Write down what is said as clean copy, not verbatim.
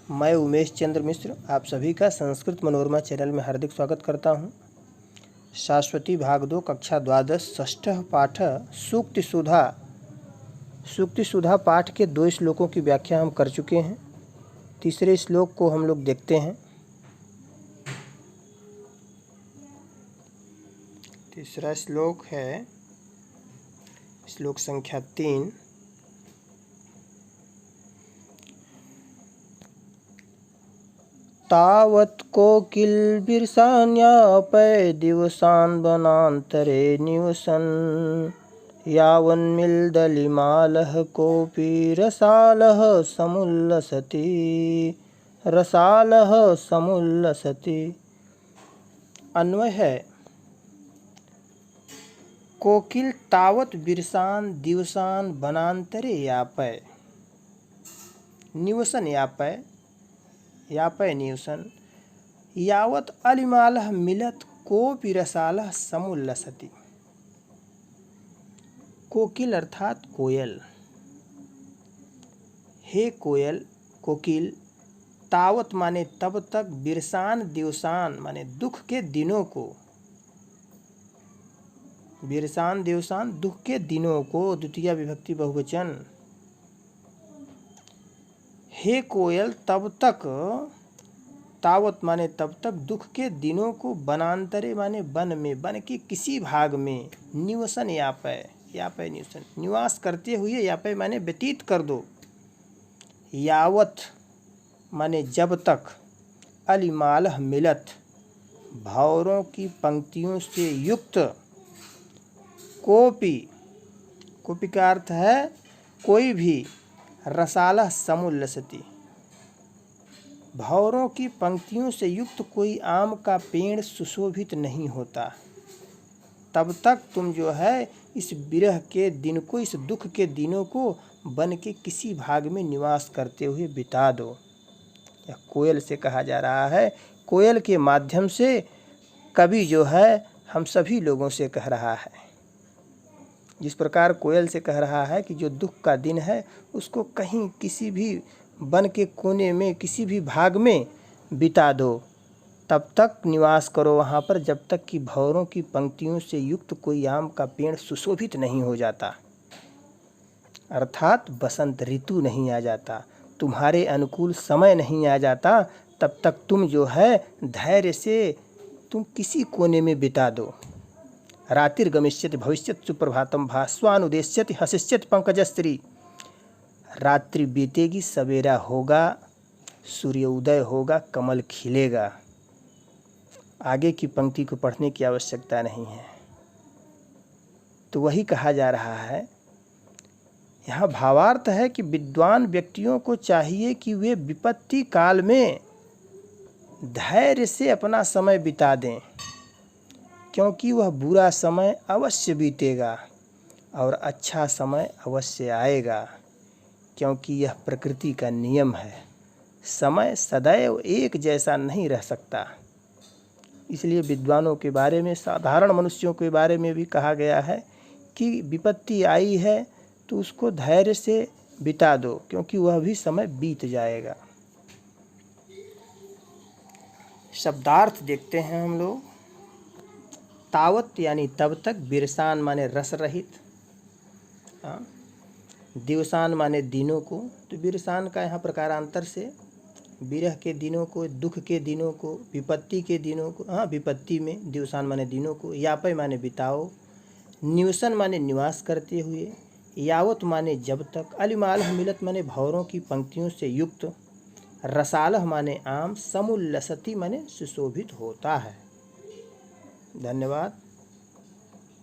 मैं उमेश चंद्र मिश्र आप सभी का संस्कृत मनोरमा चैनल में हार्दिक स्वागत करता हूं। शाश्वती भाग 2 कक्षा द्वादश षष्ठः पाठ सूक्ति सुधा पाठ के 2 श्लोकों की व्याख्या हम कर चुके हैं। तीसरे श्लोक को हम लोग देखते हैं। तीसरा श्लोक है श्लोक संख्या 3। तावत् कोकिलबिरसान्यापै दिवसान् वनान्तरे निवसन् यावन्मिल्दलिमालः कोऽपि रसालः समुल्लसति। अन्वय है, कोकिल तावत् बिरसान दिवसान वनान्तरे यापै निवसन यापै निवसन यावत् अलिमालः मिलत कोऽपि रसालः समुल्लसति। कोकिल अर्थात कोयल। हे कोयल कोकिल, तावत माने तब तक, बिरसान दिवसान माने दुख के दिनों को, बिरसान दिवसान दुख के दिनों को, द्वितीय विभक्ति बहुवचन। हे कोयल तब तक, तावत माने तब तक, दुख के दिनों को, वनांतरे माने वन में, वन के किसी भाग में, निवसन यापै निवसन निवास करते हुए, यापै माने व्यतीत कर दो। यावत माने जब तक, अलिमालह मिलत भौरों की पंक्तियों से युक्त, कोपी का अर्थ है कोई भी, रसालह समुल्लसति भौरों की पंक्तियों से युक्त कोई आम का पेड़ सुशोभित नहीं होता। तब तक तुम जो है इस विरह के दिन को, इस दुख के दिनों को वन के किसी भाग में निवास करते हुए बिता दो। यह कोयल से कहा जा रहा है। कोयल के माध्यम से कवि जो है हम सभी लोगों से कह रहा है। जिस प्रकार कोयल से कह रहा है कि जो दुख का दिन है उसको कहीं किसी भी वन के कोने में, किसी भी भाग में बिता दो। तब तक निवास करो वहाँ पर जब तक कि भौरों की पंक्तियों से युक्त कोई आम का पेड़ सुशोभित नहीं हो जाता, अर्थात बसंत ऋतु नहीं आ जाता, तुम्हारे अनुकूल समय नहीं आ जाता। तब तक तुम जो है धैर्य से तुम किसी कोने में बिता दो। रातिर्गमिष्यति भविष्यति सुप्रभातम भास्वानुदेश्यति हसिष्यति पंकजस्त्री। रात्रि बीतेगी, सवेरा होगा, सूर्योदय होगा, कमल खिलेगा। आगे की पंक्ति को पढ़ने की आवश्यकता नहीं है। तो वही कहा जा रहा है। यहाँ भावार्थ है कि विद्वान व्यक्तियों को चाहिए कि वे विपत्ति काल में धैर्य से अपना समय बिता दें, क्योंकि वह बुरा समय अवश्य बीतेगा और अच्छा समय अवश्य आएगा, क्योंकि यह प्रकृति का नियम है। समय सदैव एक जैसा नहीं रह सकता। इसलिए विद्वानों के बारे में, साधारण मनुष्यों के बारे में भी कहा गया है कि विपत्ति आई है तो उसको धैर्य से बिता दो, क्योंकि वह भी समय बीत जाएगा। शब्दार्थ देखते हैं हम लोग। तावत यानी तब तक, बिरसान माने रस रहित, दिवसान माने दिनों को। तो बिरसान का यहाँ प्रकारांतर से विरह के दिनों को, दुख के दिनों को, विपत्ति के दिनों को, विपत्ति में दिवसान माने दिनों को, यापै माने बिताओ, निवसन माने निवास करते हुए, यावत माने जब तक, अलिमालह मिलत माने भौरों की पंक्तियों से युक्त, रसालह माने आम, समुल्लसति माने सुशोभित होता है। धन्यवाद।